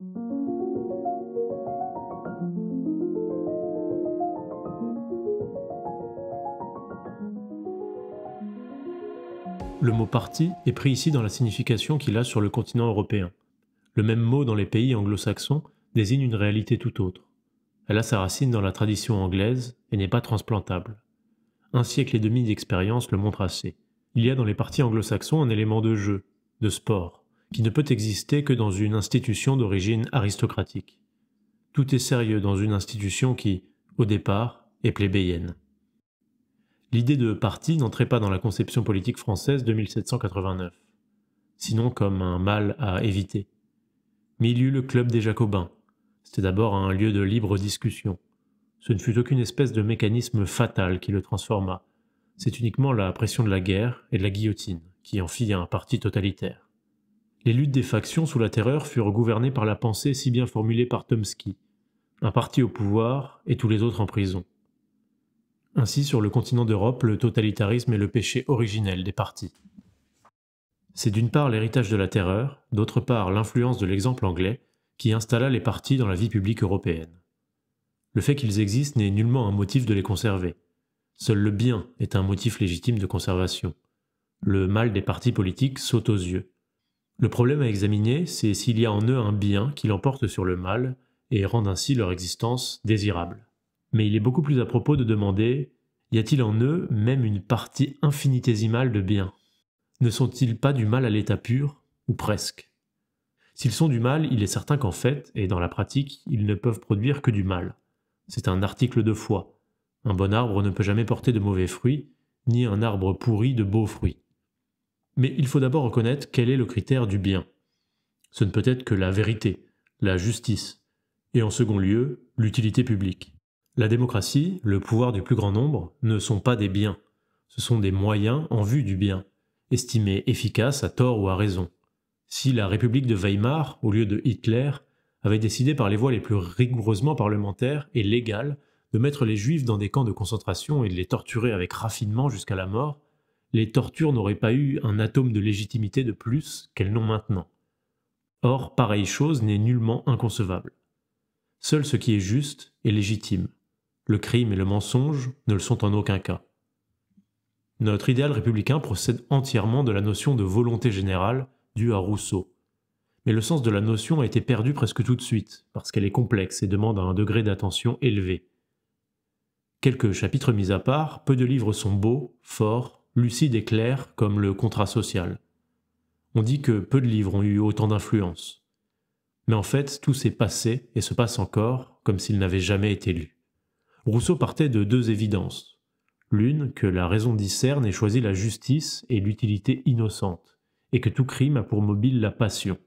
Le mot parti est pris ici dans la signification qu'il a sur le continent européen. Le même mot dans les pays anglo-saxons désigne une réalité tout autre. Elle a sa racine dans la tradition anglaise et n'est pas transplantable. Un siècle et demi d'expérience le montre assez. Il y a dans les partis anglo-saxons un élément de jeu, de sport, qui ne peut exister que dans une institution d'origine aristocratique. Tout est sérieux dans une institution qui, au départ, est plébéienne. L'idée de parti n'entrait pas dans la conception politique française de 1789, sinon comme un mal à éviter. Mais il y eut le club des Jacobins. C'était d'abord un lieu de libre discussion. Ce ne fut aucune espèce de mécanisme fatal qui le transforma. C'est uniquement la pression de la guerre et de la guillotine qui en fit un parti totalitaire. Les luttes des factions sous la Terreur furent gouvernées par la pensée si bien formulée par Tomsky, un parti au pouvoir et tous les autres en prison. Ainsi, sur le continent d'Europe, le totalitarisme est le péché originel des partis. C'est d'une part l'héritage de la Terreur, d'autre part l'influence de l'exemple anglais, qui installa les partis dans la vie publique européenne. Le fait qu'ils existent n'est nullement un motif de les conserver. Seul le bien est un motif légitime de conservation. Le mal des partis politiques saute aux yeux. Le problème à examiner, c'est s'il y a en eux un bien qui l'emporte sur le mal et rend ainsi leur existence désirable. Mais il est beaucoup plus à propos de demander « y a-t-il en eux même une partie infinitésimale de bien ? Ne sont-ils pas du mal à l'état pur, ou presque ? S'ils sont du mal, il est certain qu'en fait, et dans la pratique, ils ne peuvent produire que du mal. C'est un article de foi. Un bon arbre ne peut jamais porter de mauvais fruits, ni un arbre pourri de beaux fruits. Mais il faut d'abord reconnaître quel est le critère du bien. Ce ne peut être que la vérité, la justice, et en second lieu, l'utilité publique. La démocratie, le pouvoir du plus grand nombre, ne sont pas des biens. Ce sont des moyens en vue du bien, estimés efficaces à tort ou à raison. Si la République de Weimar, au lieu de Hitler, avait décidé par les voies les plus rigoureusement parlementaires et légales de mettre les Juifs dans des camps de concentration et de les torturer avec raffinement jusqu'à la mort, les tortures n'auraient pas eu un atome de légitimité de plus qu'elles n'ont maintenant. Or, pareille chose n'est nullement inconcevable. Seul ce qui est juste est légitime. Le crime et le mensonge ne le sont en aucun cas. Notre idéal républicain procède entièrement de la notion de volonté générale due à Rousseau. Mais le sens de la notion a été perdu presque tout de suite, parce qu'elle est complexe et demande un degré d'attention élevé. Quelques chapitres mis à part, peu de livres sont beaux, forts, lucides et clairs comme le contrat social. On dit que peu de livres ont eu autant d'influence. Mais en fait, tout s'est passé et se passe encore comme s'il n'avait jamais été lu. Rousseau partait de deux évidences. L'une, que la raison discerne et choisit la justice et l'utilité innocente, et que tout crime a pour mobile la passion.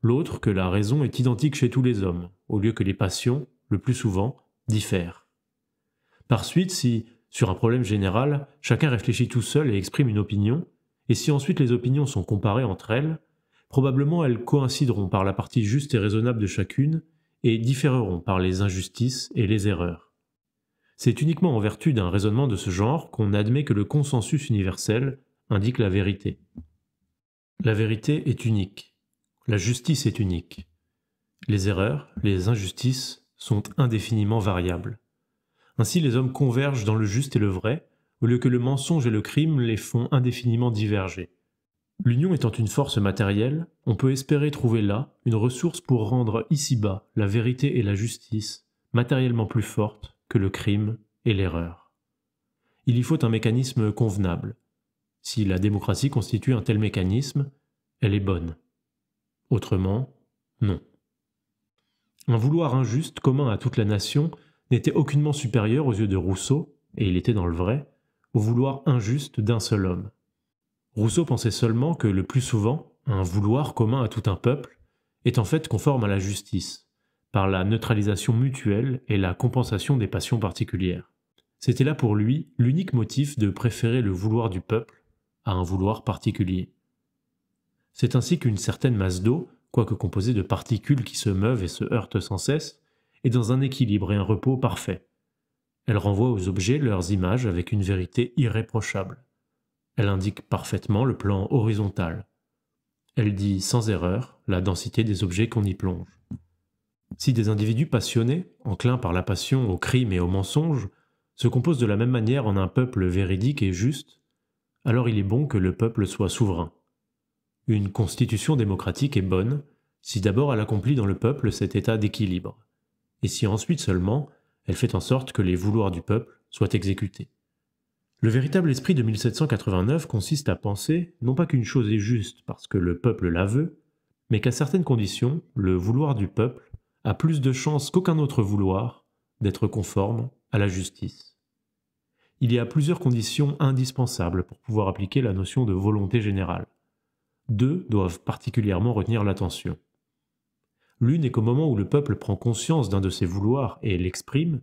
L'autre, que la raison est identique chez tous les hommes, au lieu que les passions, le plus souvent, diffèrent. Par suite, si, sur un problème général, chacun réfléchit tout seul et exprime une opinion, et si ensuite les opinions sont comparées entre elles, probablement elles coïncideront par la partie juste et raisonnable de chacune, et différeront par les injustices et les erreurs. C'est uniquement en vertu d'un raisonnement de ce genre qu'on admet que le consensus universel indique la vérité. La vérité est unique. La justice est unique. Les erreurs, les injustices sont indéfiniment variables. Ainsi les hommes convergent dans le juste et le vrai, au lieu que le mensonge et le crime les font indéfiniment diverger. L'union étant une force matérielle, on peut espérer trouver là une ressource pour rendre ici-bas la vérité et la justice matériellement plus fortes que le crime et l'erreur. Il y faut un mécanisme convenable. Si la démocratie constitue un tel mécanisme, elle est bonne. Autrement, non. Un vouloir injuste commun à toute la nation n'était aucunement supérieur aux yeux de Rousseau, et il était dans le vrai, au vouloir injuste d'un seul homme. Rousseau pensait seulement que le plus souvent, un vouloir commun à tout un peuple est en fait conforme à la justice, par la neutralisation mutuelle et la compensation des passions particulières. C'était là pour lui l'unique motif de préférer le vouloir du peuple à un vouloir particulier. C'est ainsi qu'une certaine masse d'eau, quoique composée de particules qui se meuvent et se heurtent sans cesse, est dans un équilibre et un repos parfait. Elle renvoie aux objets leurs images avec une vérité irréprochable. Elle indique parfaitement le plan horizontal. Elle dit sans erreur la densité des objets qu'on y plonge. Si des individus passionnés, enclins par la passion au crime et au mensonge, se composent de la même manière en un peuple véridique et juste, alors il est bon que le peuple soit souverain. Une constitution démocratique est bonne si d'abord elle accomplit dans le peuple cet état d'équilibre, et si ensuite seulement elle fait en sorte que les vouloirs du peuple soient exécutés. Le véritable esprit de 1789 consiste à penser non pas qu'une chose est juste parce que le peuple la veut, mais qu'à certaines conditions, le vouloir du peuple a plus de chances qu'aucun autre vouloir d'être conforme à la justice. Il y a plusieurs conditions indispensables pour pouvoir appliquer la notion de volonté générale. Deux doivent particulièrement retenir l'attention. L'une est qu'au moment où le peuple prend conscience d'un de ses vouloirs et l'exprime,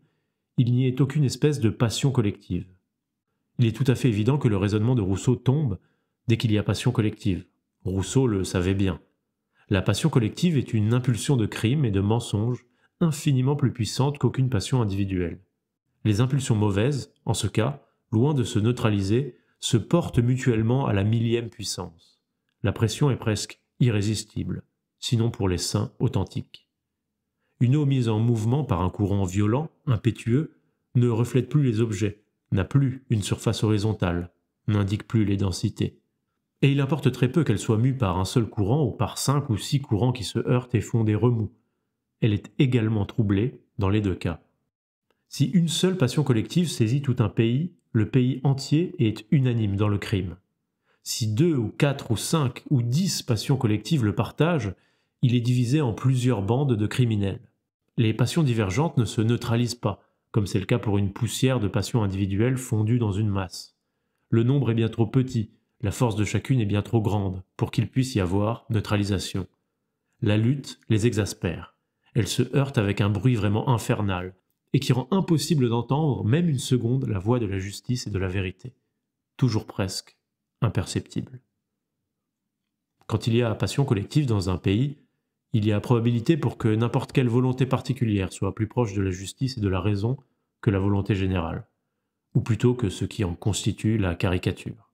il n'y ait aucune espèce de passion collective. Il est tout à fait évident que le raisonnement de Rousseau tombe dès qu'il y a passion collective. Rousseau le savait bien. La passion collective est une impulsion de crime et de mensonge infiniment plus puissante qu'aucune passion individuelle. Les impulsions mauvaises, en ce cas, loin de se neutraliser, se portent mutuellement à la millième puissance. La pression est presque irrésistible, sinon pour les saints authentiques. Une eau mise en mouvement par un courant violent, impétueux, ne reflète plus les objets, n'a plus une surface horizontale, n'indique plus les densités. Et il importe très peu qu'elle soit mue par un seul courant ou par 5 ou 6 courants qui se heurtent et font des remous. Elle est également troublée dans les deux cas. Si une seule passion collective saisit tout un pays, le pays entier est unanime dans le crime. Si 2 ou 4 ou 5 ou 10 passions collectives le partagent, il est divisé en plusieurs bandes de criminels. Les passions divergentes ne se neutralisent pas, comme c'est le cas pour une poussière de passions individuelles fondues dans une masse. Le nombre est bien trop petit, la force de chacune est bien trop grande pour qu'il puisse y avoir neutralisation. La lutte les exaspère. Elle se heurte avec un bruit vraiment infernal, et qui rend impossible d'entendre même une seconde la voix de la justice et de la vérité. Toujours presque imperceptible. Quand il y a passion collective dans un pays, il y a probabilité pour que n'importe quelle volonté particulière soit plus proche de la justice et de la raison que la volonté générale, ou plutôt que ce qui en constitue la caricature.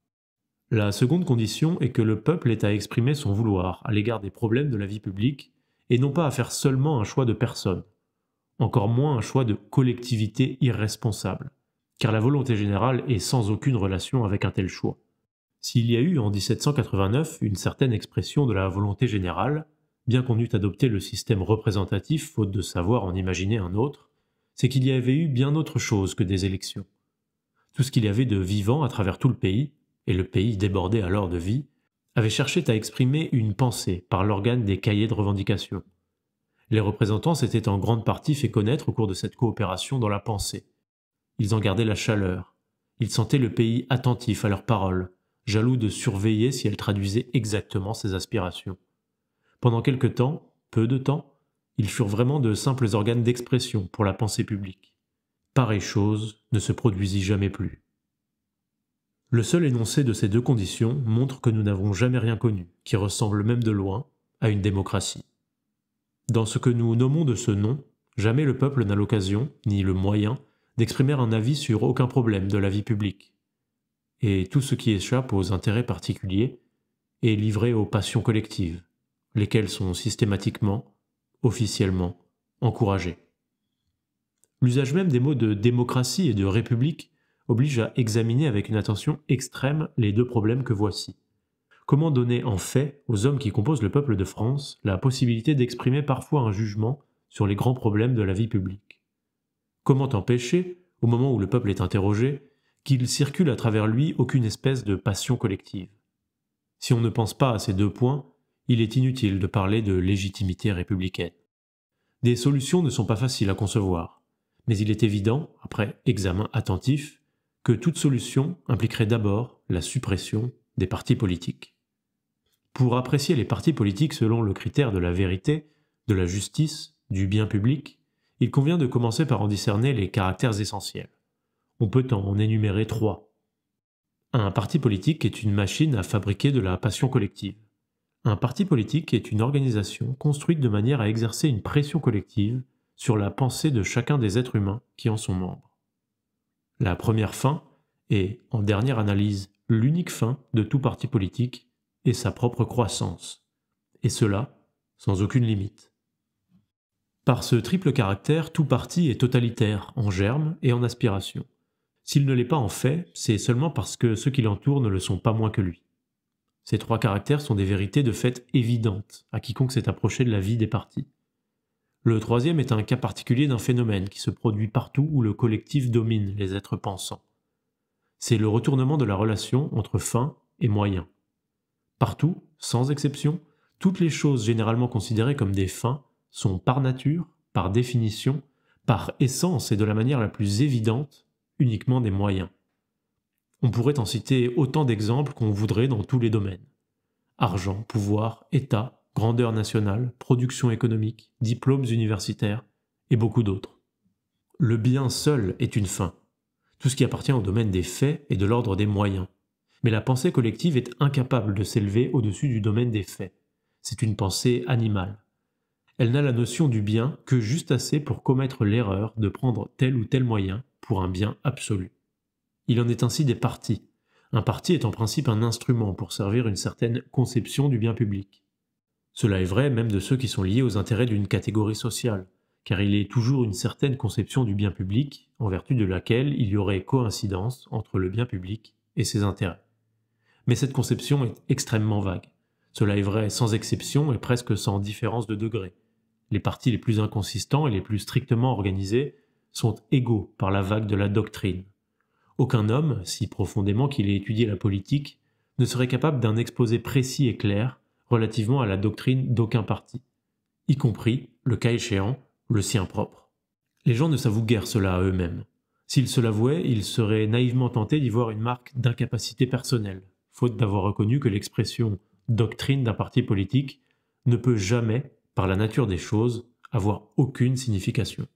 La seconde condition est que le peuple ait à exprimer son vouloir à l'égard des problèmes de la vie publique et non pas à faire seulement un choix de personne, encore moins un choix de collectivité irresponsable, car la volonté générale est sans aucune relation avec un tel choix. S'il y a eu en 1789 une certaine expression de la volonté générale, bien qu'on eût adopté le système représentatif faute de savoir en imaginer un autre, c'est qu'il y avait eu bien autre chose que des élections. Tout ce qu'il y avait de vivant à travers tout le pays, et le pays débordait alors de vie, avait cherché à exprimer une pensée par l'organe des cahiers de revendication. Les représentants s'étaient en grande partie fait connaître au cours de cette coopération dans la pensée. Ils en gardaient la chaleur. Ils sentaient le pays attentif à leurs paroles, jaloux de surveiller si elles traduisaient exactement ses aspirations. Pendant quelque temps, peu de temps, ils furent vraiment de simples organes d'expression pour la pensée publique. Pareille chose ne se produisit jamais plus. Le seul énoncé de ces deux conditions montre que nous n'avons jamais rien connu, qui ressemble même de loin à une démocratie. Dans ce que nous nommons de ce nom, jamais le peuple n'a l'occasion, ni le moyen, d'exprimer un avis sur aucun problème de la vie publique. Et tout ce qui échappe aux intérêts particuliers est livré aux passions collectives, lesquelles sont systématiquement, officiellement, encouragées. L'usage même des mots de démocratie et de république oblige à examiner avec une attention extrême les deux problèmes que voici. Comment donner en fait aux hommes qui composent le peuple de France la possibilité d'exprimer parfois un jugement sur les grands problèmes de la vie publique? Comment empêcher, au moment où le peuple est interrogé, qu'il circule à travers lui aucune espèce de passion collective? Si on ne pense pas à ces deux points, il est inutile de parler de légitimité républicaine. Des solutions ne sont pas faciles à concevoir, mais il est évident, après examen attentif, que toute solution impliquerait d'abord la suppression des partis politiques. Pour apprécier les partis politiques selon le critère de la vérité, de la justice, du bien public, il convient de commencer par en discerner les caractères essentiels. On peut en énumérer 3. Un parti politique est une machine à fabriquer de la passion collective. Un parti politique est une organisation construite de manière à exercer une pression collective sur la pensée de chacun des êtres humains qui en sont membres. La première fin est, en dernière analyse, l'unique fin de tout parti politique est sa propre croissance, et cela sans aucune limite. Par ce triple caractère, tout parti est totalitaire, en germe et en aspiration. S'il ne l'est pas en fait, c'est seulement parce que ceux qui l'entourent ne le sont pas moins que lui. Ces trois caractères sont des vérités de fait évidentes à quiconque s'est approché de la vie des partis. Le troisième est un cas particulier d'un phénomène qui se produit partout où le collectif domine les êtres pensants. C'est le retournement de la relation entre fin et moyen. Partout, sans exception, toutes les choses généralement considérées comme des fins sont par nature, par définition, par essence et de la manière la plus évidente, uniquement des moyens. On pourrait en citer autant d'exemples qu'on voudrait dans tous les domaines. Argent, pouvoir, État, grandeur nationale, production économique, diplômes universitaires, et beaucoup d'autres. Le bien seul est une fin. Tout ce qui appartient au domaine des faits est de l'ordre des moyens. Mais la pensée collective est incapable de s'élever au-dessus du domaine des faits. C'est une pensée animale. Elle n'a la notion du bien que juste assez pour commettre l'erreur de prendre tel ou tel moyen pour un bien absolu. Il en est ainsi des partis. Un parti est en principe un instrument pour servir une certaine conception du bien public. Cela est vrai même de ceux qui sont liés aux intérêts d'une catégorie sociale, car il est toujours une certaine conception du bien public, en vertu de laquelle il y aurait coïncidence entre le bien public et ses intérêts. Mais cette conception est extrêmement vague. Cela est vrai sans exception et presque sans différence de degré. Les partis les plus inconsistants et les plus strictement organisés sont égaux par la vague de la doctrine. Aucun homme, si profondément qu'il ait étudié la politique, ne serait capable d'un exposé précis et clair relativement à la doctrine d'aucun parti, y compris, le cas échéant, le sien propre. Les gens ne s'avouent guère cela à eux-mêmes. S'ils se l'avouaient, ils seraient naïvement tentés d'y voir une marque d'incapacité personnelle, faute d'avoir reconnu que l'expression « doctrine » d'un parti politique ne peut jamais, par la nature des choses, avoir aucune signification.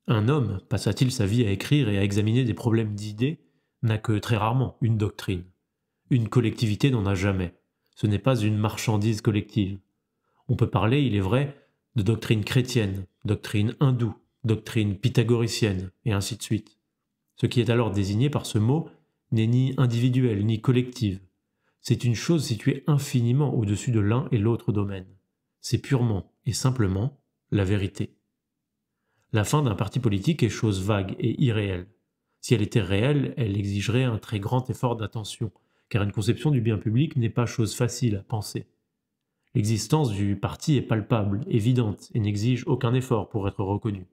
Un homme, passa-t-il sa vie à écrire et à examiner des problèmes d'idées, n'a que très rarement une doctrine. Une collectivité n'en a jamais. Ce n'est pas une marchandise collective. On peut parler, il est vrai, de doctrine chrétienne, doctrine hindoue, doctrine pythagoricienne, et ainsi de suite. Ce qui est alors désigné par ce mot n'est ni individuel ni collective. C'est une chose située infiniment au-dessus de l'un et l'autre domaine. C'est purement et simplement la vérité. La fin d'un parti politique est chose vague et irréelle. Si elle était réelle, elle exigerait un très grand effort d'attention, car une conception du bien public n'est pas chose facile à penser. L'existence du parti est palpable, évidente, et n'exige aucun effort pour être reconnue.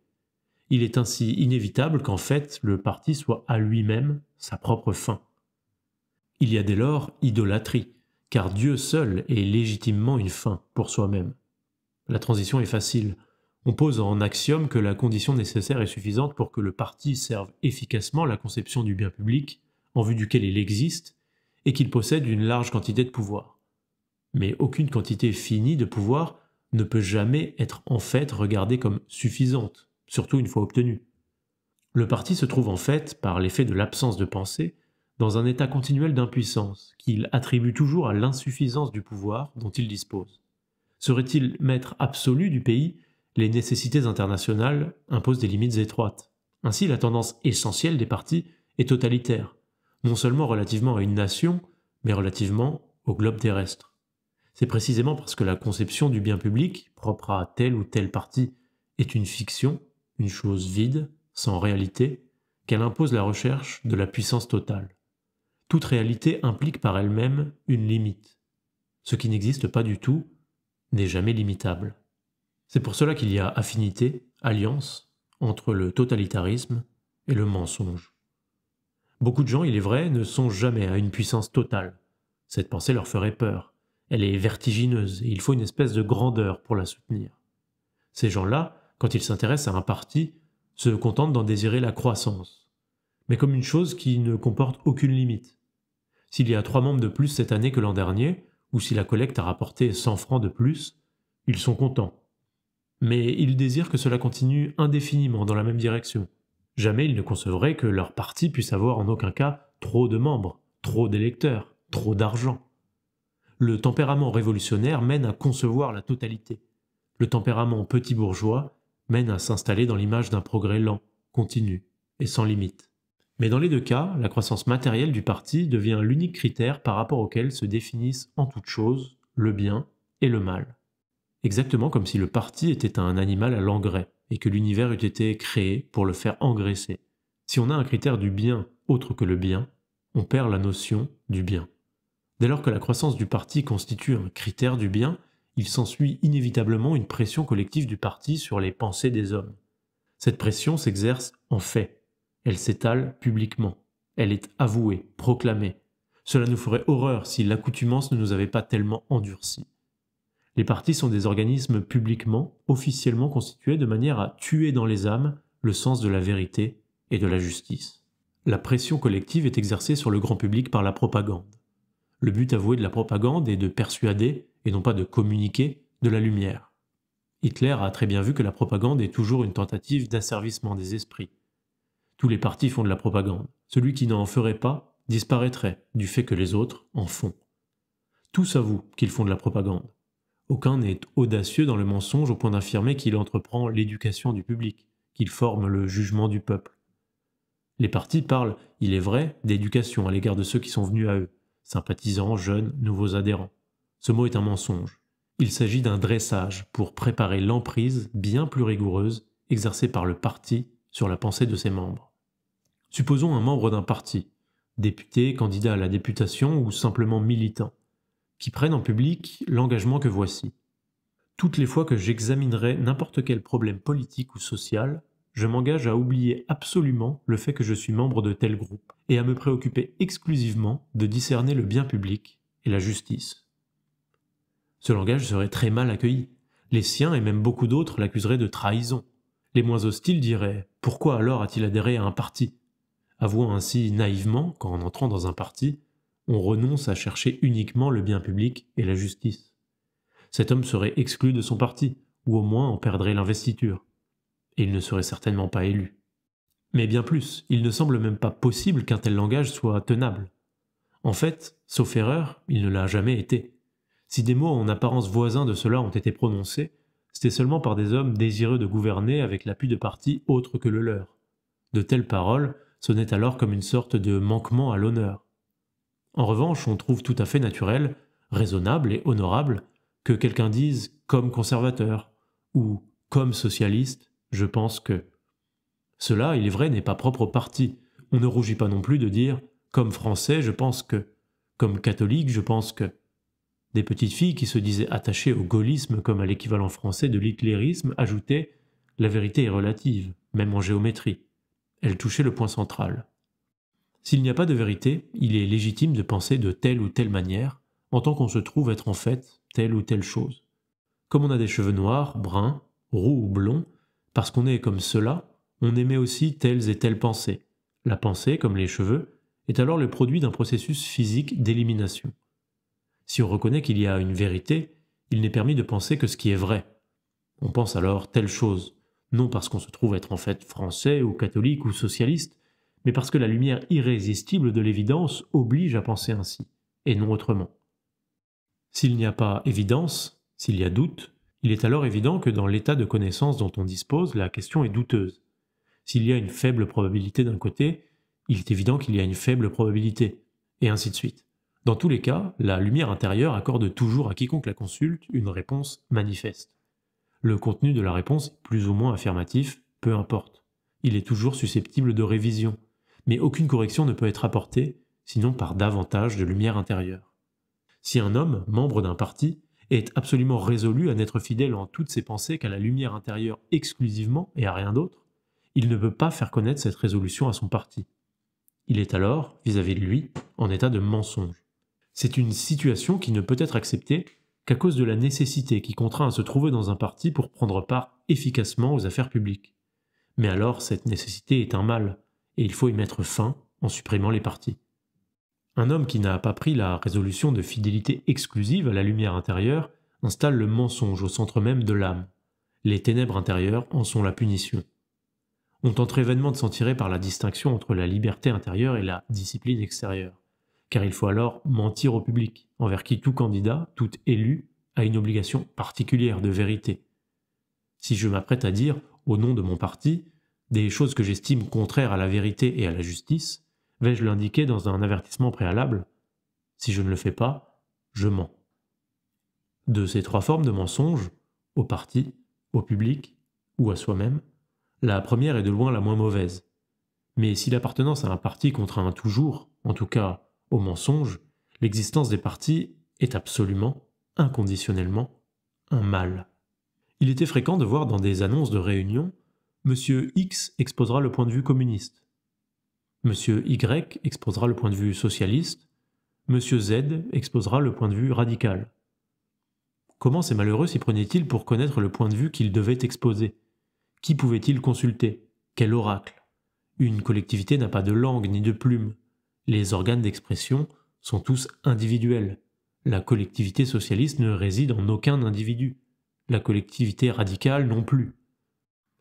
Il est ainsi inévitable qu'en fait, le parti soit à lui-même sa propre fin. Il y a dès lors idolâtrie, car Dieu seul est légitimement une fin pour soi-même. La transition est facile. On pose en axiome que la condition nécessaire est suffisante pour que le parti serve efficacement la conception du bien public, en vue duquel il existe, et qu'il possède une large quantité de pouvoir. Mais aucune quantité finie de pouvoir ne peut jamais être en fait regardée comme suffisante, surtout une fois obtenue. Le parti se trouve en fait, par l'effet de l'absence de pensée, dans un état continuel d'impuissance, qu'il attribue toujours à l'insuffisance du pouvoir dont il dispose. Serait-il maître absolu du pays, les nécessités internationales imposent des limites étroites. Ainsi, la tendance essentielle des partis est totalitaire, non seulement relativement à une nation, mais relativement au globe terrestre. C'est précisément parce que la conception du bien public, propre à tel ou tel parti, est une fiction, une chose vide, sans réalité, qu'elle impose la recherche de la puissance totale. Toute réalité implique par elle-même une limite. Ce qui n'existe pas du tout n'est jamais limitable. C'est pour cela qu'il y a affinité, alliance, entre le totalitarisme et le mensonge. Beaucoup de gens, il est vrai, ne songent jamais à une puissance totale. Cette pensée leur ferait peur. Elle est vertigineuse et il faut une espèce de grandeur pour la soutenir. Ces gens-là, quand ils s'intéressent à un parti, se contentent d'en désirer la croissance, mais comme une chose qui ne comporte aucune limite. S'il y a 3 membres de plus cette année que l'an dernier, ou si la collecte a rapporté 100 francs de plus, ils sont contents. Mais ils désirent que cela continue indéfiniment dans la même direction. Jamais ils ne concevraient que leur parti puisse avoir en aucun cas trop de membres, trop d'électeurs, trop d'argent. Le tempérament révolutionnaire mène à concevoir la totalité. Le tempérament petit bourgeois mène à s'installer dans l'image d'un progrès lent, continu et sans limite. Mais dans les deux cas, la croissance matérielle du parti devient l'unique critère par rapport auquel se définissent en toute chose le bien et le mal. exactement comme si le parti était un animal à l'engrais et que l'univers eût été créé pour le faire engraisser. Si on a un critère du bien autre que le bien, on perd la notion du bien. Dès lors que la croissance du parti constitue un critère du bien, il s'ensuit inévitablement une pression collective du parti sur les pensées des hommes. Cette pression s'exerce en fait, elle s'étale publiquement, elle est avouée, proclamée. Cela nous ferait horreur si l'accoutumance ne nous avait pas tellement endurcis. Les partis sont des organismes publiquement, officiellement constitués de manière à tuer dans les âmes le sens de la vérité et de la justice. La pression collective est exercée sur le grand public par la propagande. Le but avoué de la propagande est de persuader, et non pas de communiquer, de la lumière. Hitler a très bien vu que la propagande est toujours une tentative d'asservissement des esprits. Tous les partis font de la propagande. Celui qui n'en ferait pas disparaîtrait du fait que les autres en font. Tous avouent qu'ils font de la propagande. Aucun n'est audacieux dans le mensonge au point d'affirmer qu'il entreprend l'éducation du public, qu'il forme le jugement du peuple. Les partis parlent, il est vrai, d'éducation à l'égard de ceux qui sont venus à eux, sympathisants, jeunes, nouveaux adhérents. Ce mot est un mensonge. Il s'agit d'un dressage pour préparer l'emprise bien plus rigoureuse exercée par le parti sur la pensée de ses membres. Supposons un membre d'un parti, député, candidat à la députation ou simplement militant, qui prennent en public l'engagement que voici. Toutes les fois que j'examinerai n'importe quel problème politique ou social, je m'engage à oublier absolument le fait que je suis membre de tel groupe et à me préoccuper exclusivement de discerner le bien public et la justice. Ce langage serait très mal accueilli. Les siens et même beaucoup d'autres l'accuseraient de trahison. Les moins hostiles diraient « Pourquoi alors a-t-il adhéré à un parti ?» Avouant ainsi naïvement qu'en entrant dans un parti, on renonce à chercher uniquement le bien public et la justice. Cet homme serait exclu de son parti, ou au moins en perdrait l'investiture. Et il ne serait certainement pas élu. Mais bien plus, il ne semble même pas possible qu'un tel langage soit tenable. En fait, sauf erreur, il ne l'a jamais été. Si des mots en apparence voisins de cela ont été prononcés, c'était seulement par des hommes désireux de gouverner avec l'appui de partis autres que le leur. De telles paroles sonnaient alors comme une sorte de manquement à l'honneur. En revanche, on trouve tout à fait naturel, raisonnable et honorable que quelqu'un dise « comme conservateur » ou « comme socialiste, je pense que ». Cela, il est vrai, n'est pas propre au parti. On ne rougit pas non plus de dire « comme français, je pense que », comme catholique, je pense que. Des petites filles qui se disaient attachées au gaullisme comme à l'équivalent français de l'hitlérisme ajoutaient « la vérité est relative, même en géométrie ». Elles touchaient le point central. S'il n'y a pas de vérité, il est légitime de penser de telle ou telle manière, en tant qu'on se trouve être en fait telle ou telle chose. Comme on a des cheveux noirs, bruns, roux ou blonds, parce qu'on est comme cela, on émet aussi telles et telles pensées. La pensée, comme les cheveux, est alors le produit d'un processus physique d'élimination. Si on reconnaît qu'il y a une vérité, il n'est permis de penser que ce qui est vrai. On pense alors telle chose, non parce qu'on se trouve être en fait français ou catholique ou socialiste, mais parce que la lumière irrésistible de l'évidence oblige à penser ainsi, et non autrement. S'il n'y a pas évidence, s'il y a doute, il est alors évident que dans l'état de connaissance dont on dispose, la question est douteuse. S'il y a une faible probabilité d'un côté, il est évident qu'il y a une faible probabilité, et ainsi de suite. Dans tous les cas, la lumière intérieure accorde toujours à quiconque la consulte une réponse manifeste. Le contenu de la réponse, plus ou moins affirmatif, peu importe. Il est toujours susceptible de révision, mais aucune correction ne peut être apportée, sinon par davantage de lumière intérieure. Si un homme, membre d'un parti, est absolument résolu à n'être fidèle en toutes ses pensées qu'à la lumière intérieure exclusivement et à rien d'autre, il ne peut pas faire connaître cette résolution à son parti. Il est alors, vis-à-vis de lui, en état de mensonge. C'est une situation qui ne peut être acceptée qu'à cause de la nécessité qui contraint à se trouver dans un parti pour prendre part efficacement aux affaires publiques. Mais alors cette nécessité est un mal, et il faut y mettre fin en supprimant les partis. Un homme qui n'a pas pris la résolution de fidélité exclusive à la lumière intérieure installe le mensonge au centre même de l'âme. Les ténèbres intérieures en sont la punition. On tenterait vainement de s'en tirer par la distinction entre la liberté intérieure et la discipline extérieure, car il faut alors mentir au public, envers qui tout candidat, tout élu, a une obligation particulière de vérité. Si je m'apprête à dire, au nom de mon parti, des choses que j'estime contraires à la vérité et à la justice, vais-je l'indiquer dans un avertissement préalable? Si je ne le fais pas, je mens. De ces trois formes de mensonge, au parti, au public ou à soi-même, la première est de loin la moins mauvaise. Mais si l'appartenance à un parti contraint toujours, en tout cas au mensonge, l'existence des partis est absolument, inconditionnellement, un mal. Il était fréquent de voir dans des annonces de réunion « Monsieur X exposera le point de vue communiste »,« Monsieur Y exposera le point de vue socialiste »,« Monsieur Z exposera le point de vue radical ». Comment ces malheureux s'y prenaient-ils pour connaître le point de vue qu'ils devaient exposer? Qui pouvaient-ils consulter? Quel oracle? Une collectivité n'a pas de langue ni de plume. Les organes d'expression sont tous individuels. La collectivité socialiste ne réside en aucun individu. La collectivité radicale non plus.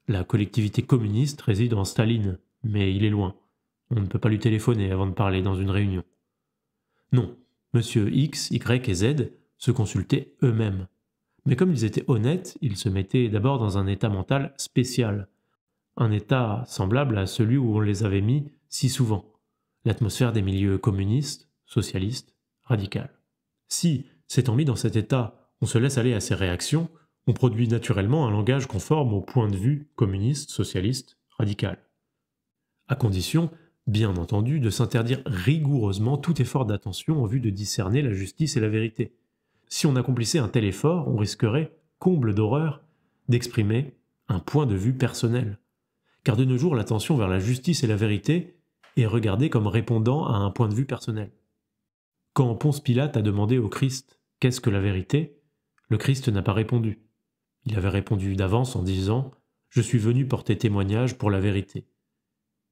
La collectivité communiste réside en Staline, mais il est loin. On ne peut pas lui téléphoner avant de parler dans une réunion. Non, Monsieur X, Y et Z se consultaient eux-mêmes. Mais comme ils étaient honnêtes, ils se mettaient d'abord dans un état mental spécial. Un état semblable à celui où on les avait mis si souvent. L'atmosphère des milieux communistes, socialistes, radicales. Si, s'étant mis dans cet état, on se laisse aller à ces réactions, on produit naturellement un langage conforme au point de vue communiste, socialiste, radical. À condition, bien entendu, de s'interdire rigoureusement tout effort d'attention en vue de discerner la justice et la vérité. Si on accomplissait un tel effort, on risquerait, comble d'horreur, d'exprimer un point de vue personnel. Car de nos jours, l'attention vers la justice et la vérité est regardée comme répondant à un point de vue personnel. Quand Ponce Pilate a demandé au Christ « Qu'est-ce que la vérité ?», le Christ n'a pas répondu. Il avait répondu d'avance en disant « Je suis venu porter témoignage pour la vérité ».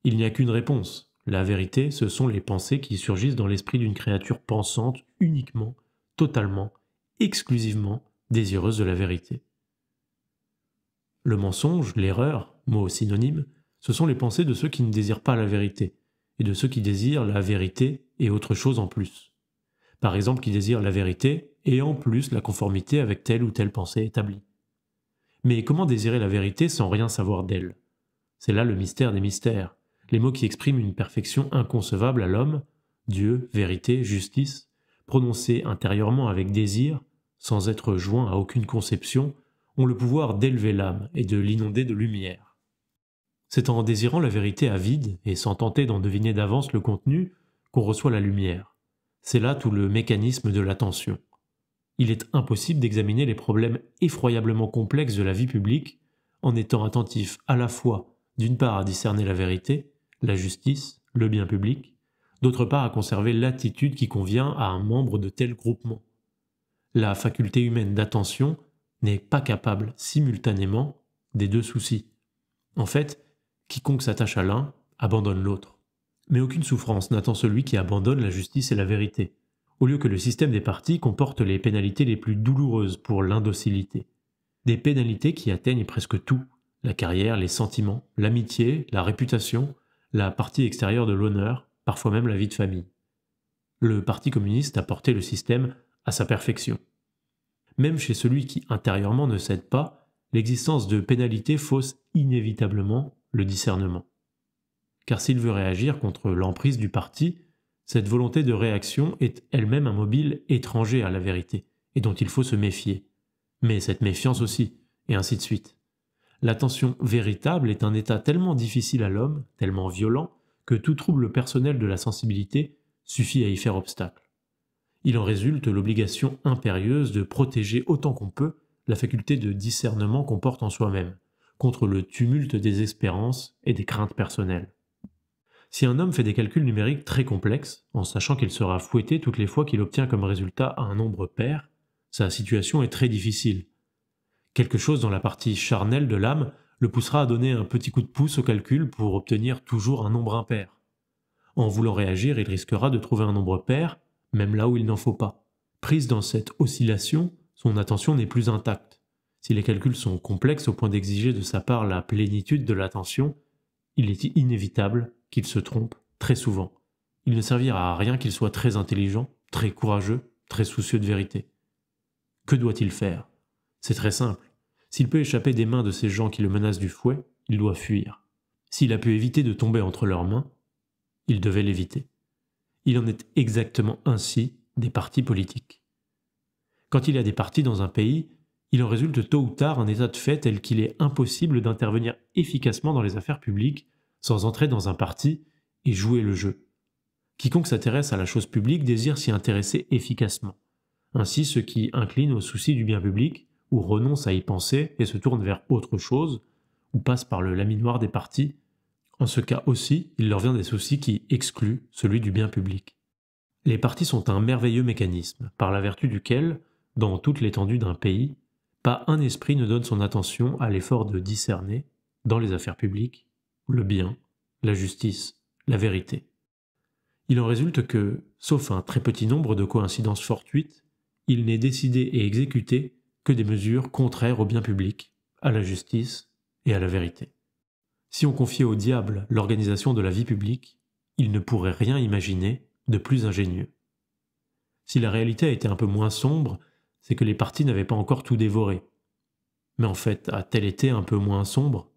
Il n'y a qu'une réponse. La vérité, ce sont les pensées qui surgissent dans l'esprit d'une créature pensante uniquement, totalement, exclusivement désireuse de la vérité. Le mensonge, l'erreur, mots synonymes, ce sont les pensées de ceux qui ne désirent pas la vérité, et de ceux qui désirent la vérité et autre chose en plus. Par exemple, qui désirent la vérité et en plus la conformité avec telle ou telle pensée établie. Mais comment désirer la vérité sans rien savoir d'elle? C'est là le mystère des mystères, les mots qui expriment une perfection inconcevable à l'homme, Dieu, vérité, justice, prononcés intérieurement avec désir, sans être joints à aucune conception, ont le pouvoir d'élever l'âme et de l'inonder de lumière. C'est en désirant la vérité à vide et sans tenter d'en deviner d'avance le contenu qu'on reçoit la lumière. C'est là tout le mécanisme de l'attention. Il est impossible d'examiner les problèmes effroyablement complexes de la vie publique en étant attentif à la fois, d'une part à discerner la vérité, la justice, le bien public, d'autre part à conserver l'attitude qui convient à un membre de tel groupement. La faculté humaine d'attention n'est pas capable simultanément des deux soucis. En fait, quiconque s'attache à l'un abandonne l'autre. Mais aucune souffrance n'attend celui qui abandonne la justice et la vérité, au lieu que le système des partis comporte les pénalités les plus douloureuses pour l'indocilité. Des pénalités qui atteignent presque tout, la carrière, les sentiments, l'amitié, la réputation, la partie extérieure de l'honneur, parfois même la vie de famille. Le Parti communiste a porté le système à sa perfection. Même chez celui qui intérieurement ne cède pas, l'existence de pénalités fausse inévitablement le discernement. Car s'il veut réagir contre l'emprise du parti, cette volonté de réaction est elle-même un mobile étranger à la vérité, et dont il faut se méfier. Mais cette méfiance aussi, et ainsi de suite. L'attention véritable est un état tellement difficile à l'homme, tellement violent, que tout trouble personnel de la sensibilité suffit à y faire obstacle. Il en résulte l'obligation impérieuse de protéger autant qu'on peut la faculté de discernement qu'on porte en soi-même, contre le tumulte des espérances et des craintes personnelles. Si un homme fait des calculs numériques très complexes, en sachant qu'il sera fouetté toutes les fois qu'il obtient comme résultat un nombre pair, sa situation est très difficile. Quelque chose dans la partie charnelle de l'âme le poussera à donner un petit coup de pouce au calcul pour obtenir toujours un nombre impair. En voulant réagir, il risquera de trouver un nombre pair, même là où il n'en faut pas. Prise dans cette oscillation, son attention n'est plus intacte. Si les calculs sont complexes au point d'exiger de sa part la plénitude de l'attention, il est inévitable qu'il se trompe très souvent. Il ne servira à rien qu'il soit très intelligent, très courageux, très soucieux de vérité. Que doit-il faire? C'est très simple. S'il peut échapper des mains de ces gens qui le menacent du fouet, il doit fuir. S'il a pu éviter de tomber entre leurs mains, il devait l'éviter. Il en est exactement ainsi des partis politiques. Quand il y a des partis dans un pays, Il en résulte tôt ou tard un état de fait tel qu'il est impossible d'intervenir efficacement dans les affaires publiques sans entrer dans un parti et jouer le jeu. Quiconque s'intéresse à la chose publique désire s'y intéresser efficacement. Ainsi, ceux qui inclinent au souci du bien public, ou renoncent à y penser et se tournent vers autre chose, ou passent par le laminoir des partis, en ce cas aussi, il leur vient des soucis qui excluent celui du bien public. Les partis sont un merveilleux mécanisme, par la vertu duquel, dans toute l'étendue d'un pays, pas un esprit ne donne son attention à l'effort de discerner, dans les affaires publiques, le bien, la justice, la vérité. Il en résulte que, sauf un très petit nombre de coïncidences fortuites, il n'est décidé et exécuté que des mesures contraires au bien public, à la justice et à la vérité. Si on confiait au diable l'organisation de la vie publique, il ne pourrait rien imaginer de plus ingénieux. Si la réalité a été un peu moins sombre, c'est que les partis n'avaient pas encore tout dévoré. Mais en fait, a-t-elle été un peu moins sombre?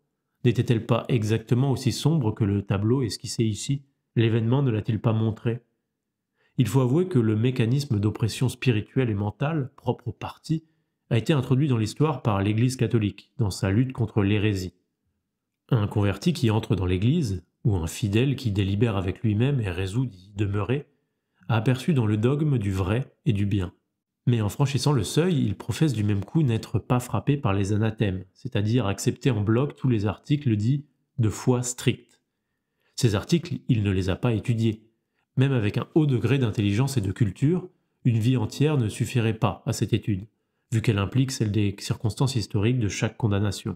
N'était-elle pas exactement aussi sombre que le tableau esquissé ici? L'événement ne l'a-t-il pas montré? Il faut avouer que le mécanisme d'oppression spirituelle et mentale, propre au parti, a été introduit dans l'histoire par l'Église catholique, dans sa lutte contre l'hérésie. Un converti qui entre dans l'Église, ou un fidèle qui délibère avec lui-même et résout d'y demeurer, a aperçu dans le dogme du vrai et du bien. Mais en franchissant le seuil, il professe du même coup n'être pas frappé par les anathèmes, c'est-à-dire accepter en bloc tous les articles dits de foi stricte. Ces articles, il ne les a pas étudiés. Même avec un haut degré d'intelligence et de culture, une vie entière ne suffirait pas à cette étude, vu qu'elle implique celle des circonstances historiques de chaque condamnation.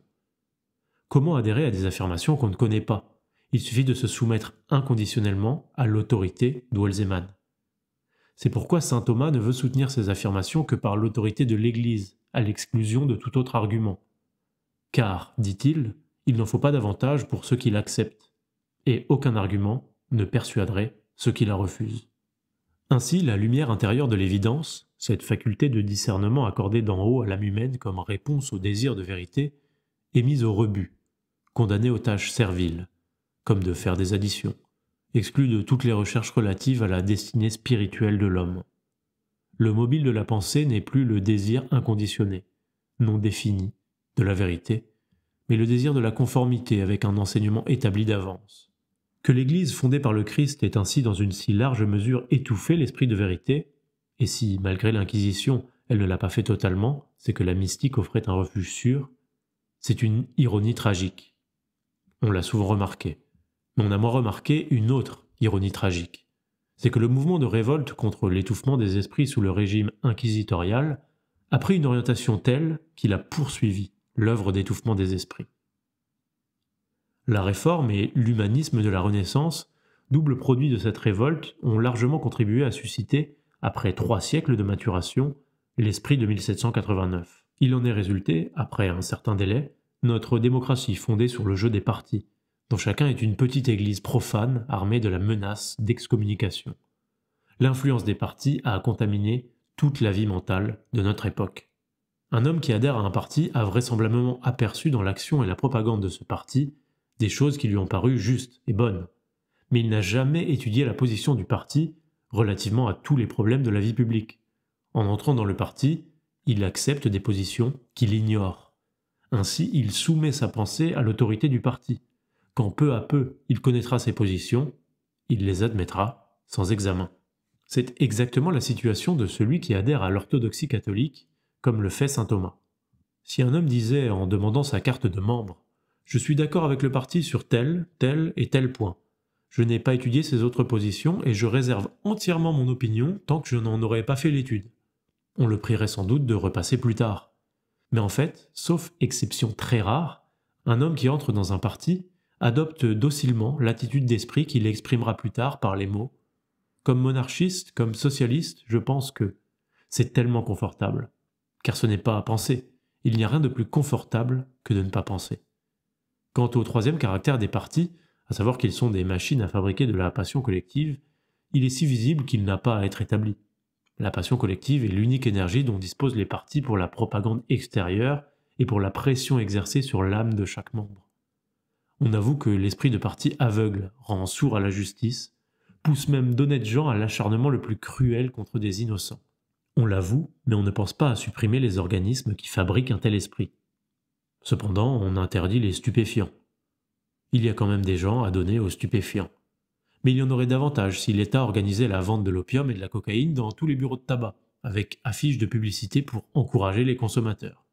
Comment adhérer à des affirmations qu'on ne connaît pas? Il suffit de se soumettre inconditionnellement à l'autorité d'où elles émanent. C'est pourquoi saint Thomas ne veut soutenir ces affirmations que par l'autorité de l'Église, à l'exclusion de tout autre argument. Car, dit-il, il n'en faut pas davantage pour ceux qui l'acceptent, et aucun argument ne persuaderait ceux qui la refusent. Ainsi, la lumière intérieure de l'évidence, cette faculté de discernement accordée d'en haut à l'âme humaine comme réponse au désir de vérité, est mise au rebut, condamnée aux tâches serviles, comme de faire des additions, exclue de toutes les recherches relatives à la destinée spirituelle de l'homme. Le mobile de la pensée n'est plus le désir inconditionné, non défini, de la vérité, mais le désir de la conformité avec un enseignement établi d'avance. Que l'Église fondée par le Christ ait ainsi dans une si large mesure étouffé l'esprit de vérité, et si, malgré l'Inquisition, elle ne l'a pas fait totalement, c'est que la mystique offrait un refuge sûr, c'est une ironie tragique. On l'a souvent remarqué. Mais on a moins remarqué une autre ironie tragique. C'est que le mouvement de révolte contre l'étouffement des esprits sous le régime inquisitorial a pris une orientation telle qu'il a poursuivi l'œuvre d'étouffement des esprits. La réforme et l'humanisme de la Renaissance, double produit de cette révolte, ont largement contribué à susciter, après 3 siècles de maturation, l'esprit de 1789. Il en est résulté, après un certain délai, notre démocratie fondée sur le jeu des partis, dont chacun est une petite église profane armée de la menace d'excommunication. L'influence des partis a contaminé toute la vie mentale de notre époque. Un homme qui adhère à un parti a vraisemblablement aperçu dans l'action et la propagande de ce parti des choses qui lui ont paru justes et bonnes, mais il n'a jamais étudié la position du parti relativement à tous les problèmes de la vie publique. En entrant dans le parti, il accepte des positions qu'il ignore. Ainsi, il soumet sa pensée à l'autorité du parti. Quand peu à peu il connaîtra ses positions, il les admettra sans examen. C'est exactement la situation de celui qui adhère à l'orthodoxie catholique, comme le fait saint Thomas. Si un homme disait en demandant sa carte de membre « Je suis d'accord avec le parti sur tel, tel et tel point. Je n'ai pas étudié ses autres positions et je réserve entièrement mon opinion tant que je n'en aurai pas fait l'étude. » On le prierait sans doute de repasser plus tard. Mais en fait, sauf exception très rare, un homme qui entre dans un parti adopte docilement l'attitude d'esprit qu'il exprimera plus tard par les mots « Comme monarchiste, comme socialiste, je pense que… » C'est tellement confortable. Car ce n'est pas à penser. Il n'y a rien de plus confortable que de ne pas penser. Quant au troisième caractère des partis, à savoir qu'ils sont des machines à fabriquer de la passion collective, il est si visible qu'il n'a pas à être établi. La passion collective est l'unique énergie dont disposent les partis pour la propagande extérieure et pour la pression exercée sur l'âme de chaque membre. On avoue que l'esprit de parti aveugle, rend sourd à la justice, pousse même d'honnêtes gens à l'acharnement le plus cruel contre des innocents. On l'avoue, mais on ne pense pas à supprimer les organismes qui fabriquent un tel esprit. Cependant, on interdit les stupéfiants. Il y a quand même des gens à donner aux stupéfiants. Mais il y en aurait davantage si l'État organisait la vente de l'opium et de la cocaïne dans tous les bureaux de tabac, avec affiches de publicité pour encourager les consommateurs.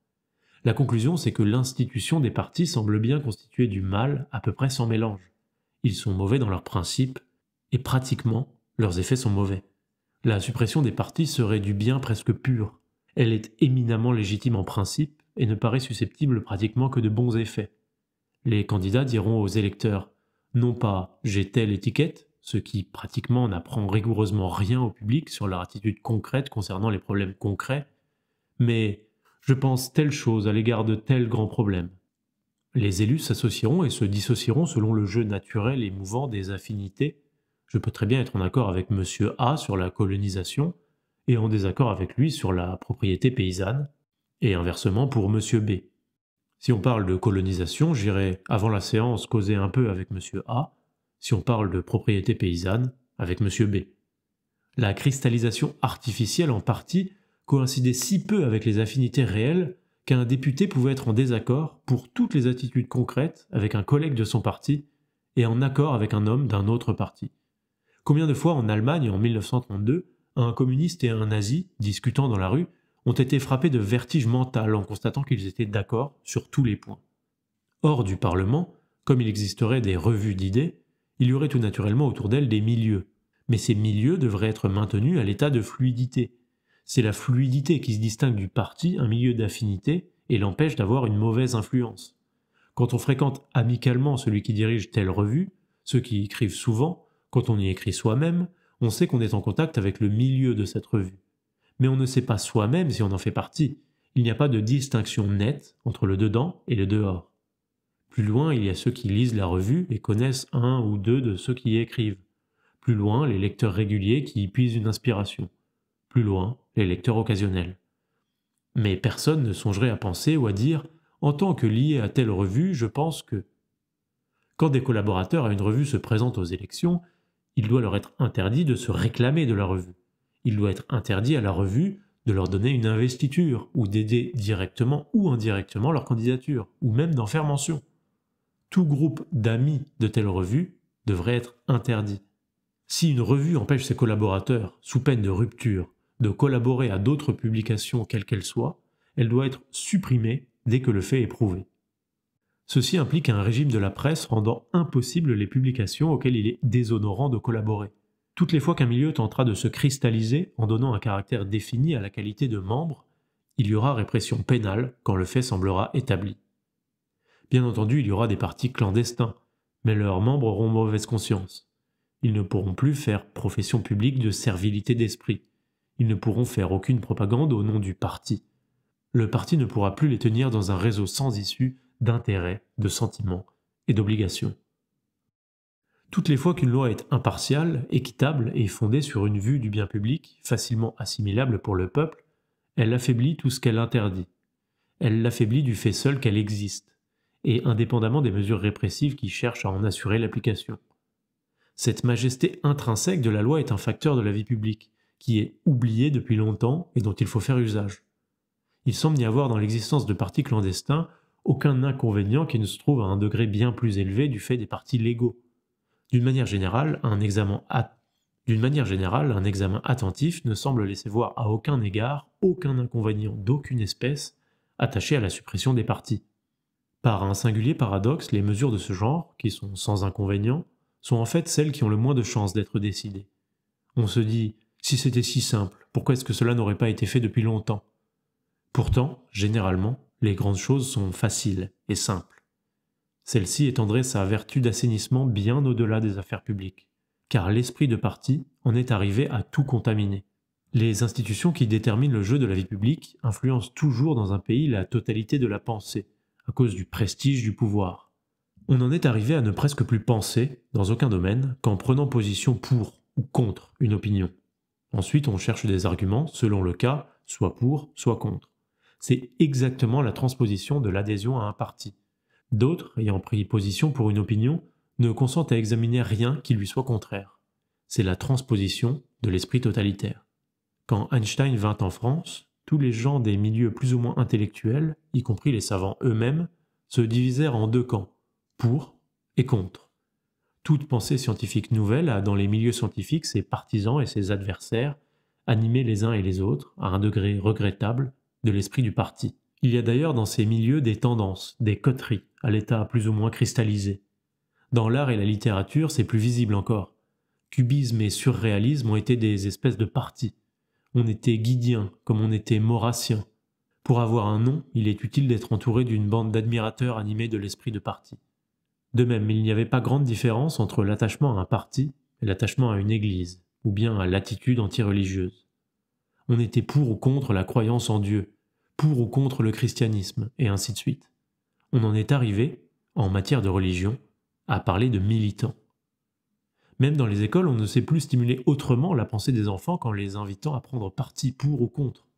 La conclusion, c'est que l'institution des partis semble bien constituée du mal à peu près sans mélange. Ils sont mauvais dans leurs principes, et pratiquement, leurs effets sont mauvais. La suppression des partis serait du bien presque pur. Elle est éminemment légitime en principe et ne paraît susceptible pratiquement que de bons effets. Les candidats diront aux électeurs non pas j'ai telle étiquette, ce qui pratiquement n'apprend rigoureusement rien au public sur leur attitude concrète concernant les problèmes concrets, mais je pense telle chose à l'égard de tel grand problème. Les élus s'associeront et se dissocieront selon le jeu naturel et mouvant des affinités. Je peux très bien être en accord avec monsieur A sur la colonisation et en désaccord avec lui sur la propriété paysanne, et inversement pour monsieur B. Si on parle de colonisation, j'irai avant la séance causer un peu avec monsieur A, si on parle de propriété paysanne, avec monsieur B. La cristallisation artificielle en partie coïncidait si peu avec les affinités réelles qu'un député pouvait être en désaccord pour toutes les attitudes concrètes avec un collègue de son parti et en accord avec un homme d'un autre parti. Combien de fois en Allemagne en 1932, un communiste et un nazi, discutant dans la rue, ont été frappés de vertige mental en constatant qu'ils étaient d'accord sur tous les points. Hors du Parlement, comme il existerait des revues d'idées, il y aurait tout naturellement autour d'elles des milieux. Mais ces milieux devraient être maintenus à l'état de fluidité. C'est la fluidité qui se distingue du parti, un milieu d'affinité, et l'empêche d'avoir une mauvaise influence. Quand on fréquente amicalement celui qui dirige telle revue, ceux qui y écrivent souvent, quand on y écrit soi-même, on sait qu'on est en contact avec le milieu de cette revue. Mais on ne sait pas soi-même si on en fait partie. Il n'y a pas de distinction nette entre le dedans et le dehors. Plus loin, il y a ceux qui lisent la revue et connaissent un ou deux de ceux qui y écrivent. Plus loin, les lecteurs réguliers qui y puisent une inspiration. Plus loin, les lecteurs occasionnels. Mais personne ne songerait à penser ou à dire « en tant que lié à telle revue, je pense que… » Quand des collaborateurs à une revue se présentent aux élections, il doit leur être interdit de se réclamer de la revue. Il doit être interdit à la revue de leur donner une investiture ou d'aider directement ou indirectement leur candidature, ou même d'en faire mention. Tout groupe d'amis de telle revue devrait être interdit. Si une revue empêche ses collaborateurs, sous peine de rupture, de collaborer à d'autres publications quelles qu'elles soient, elle doit être supprimée dès que le fait est prouvé. Ceci implique un régime de la presse rendant impossible les publications auxquelles il est déshonorant de collaborer. Toutes les fois qu'un milieu tentera de se cristalliser en donnant un caractère défini à la qualité de membre, il y aura répression pénale quand le fait semblera établi. Bien entendu, il y aura des partis clandestins, mais leurs membres auront mauvaise conscience. Ils ne pourront plus faire profession publique de servilité d'esprit. Ils ne pourront faire aucune propagande au nom du parti. Le parti ne pourra plus les tenir dans un réseau sans issue d'intérêts, de sentiments et d'obligations. Toutes les fois qu'une loi est impartiale, équitable et fondée sur une vue du bien public, facilement assimilable pour le peuple, elle affaiblit tout ce qu'elle interdit. Elle l'affaiblit du fait seul qu'elle existe, et indépendamment des mesures répressives qui cherchent à en assurer l'application. Cette majesté intrinsèque de la loi est un facteur de la vie publique, qui est oublié depuis longtemps et dont il faut faire usage. Il semble n'y avoir dans l'existence de partis clandestins aucun inconvénient qui ne se trouve à un degré bien plus élevé du fait des partis légaux. D'une manière générale, un examen attentif ne semble laisser voir à aucun égard aucun inconvénient d'aucune espèce attaché à la suppression des partis. Par un singulier paradoxe, les mesures de ce genre, qui sont sans inconvénient, sont en fait celles qui ont le moins de chances d'être décidées. On se dit, si c'était si simple, pourquoi est-ce que cela n'aurait pas été fait depuis longtemps? Pourtant, généralement, les grandes choses sont faciles et simples. Celle-ci étendrait sa vertu d'assainissement bien au-delà des affaires publiques, car l'esprit de parti en est arrivé à tout contaminer. Les institutions qui déterminent le jeu de la vie publique influencent toujours dans un pays la totalité de la pensée, à cause du prestige du pouvoir. On en est arrivé à ne presque plus penser, dans aucun domaine, qu'en prenant position pour ou contre une opinion. Ensuite, on cherche des arguments, selon le cas, soit pour, soit contre. C'est exactement la transposition de l'adhésion à un parti. D'autres, ayant pris position pour une opinion, ne consentent à examiner rien qui lui soit contraire. C'est la transposition de l'esprit totalitaire. Quand Einstein vint en France, tous les gens des milieux plus ou moins intellectuels, y compris les savants eux-mêmes, se divisèrent en deux camps, pour et contre. Toute pensée scientifique nouvelle a dans les milieux scientifiques ses partisans et ses adversaires, animés les uns et les autres, à un degré regrettable, de l'esprit du parti. Il y a d'ailleurs dans ces milieux des tendances, des coteries, à l'état plus ou moins cristallisé. Dans l'art et la littérature, c'est plus visible encore. Cubisme et surréalisme ont été des espèces de partis. On était guidien, comme on était maurassien. Pour avoir un nom, il est utile d'être entouré d'une bande d'admirateurs animés de l'esprit de parti. De même, il n'y avait pas grande différence entre l'attachement à un parti et l'attachement à une église, ou bien à l'attitude anti-religieuse. On était pour ou contre la croyance en Dieu, pour ou contre le christianisme, et ainsi de suite. On en est arrivé, en matière de religion, à parler de militants. Même dans les écoles, on ne sait plus stimuler autrement la pensée des enfants qu'en les invitant à prendre parti pour ou contre.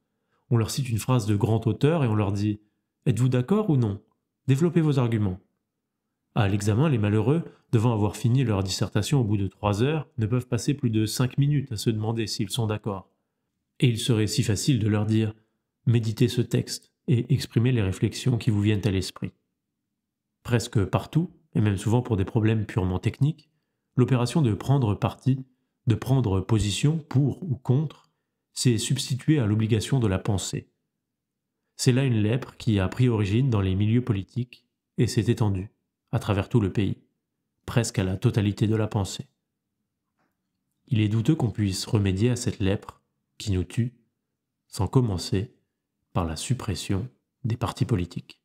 On leur cite une phrase de grand auteur et on leur dit « Êtes-vous d'accord ou non ? Développez vos arguments. » À l'examen, les malheureux, devant avoir fini leur dissertation au bout de 3 heures, ne peuvent passer plus de 5 minutes à se demander s'ils sont d'accord. Et il serait si facile de leur dire « Méditez ce texte et exprimez les réflexions qui vous viennent à l'esprit. » Presque partout, et même souvent pour des problèmes purement techniques, l'opération de prendre parti, de prendre position pour ou contre, s'est substituée à l'obligation de la pensée. C'est là une lèpre qui a pris origine dans les milieux politiques et s'est étendue, à travers tout le pays, presque à la totalité de la pensée. Il est douteux qu'on puisse remédier à cette lèpre qui nous tue, sans commencer par la suppression des partis politiques.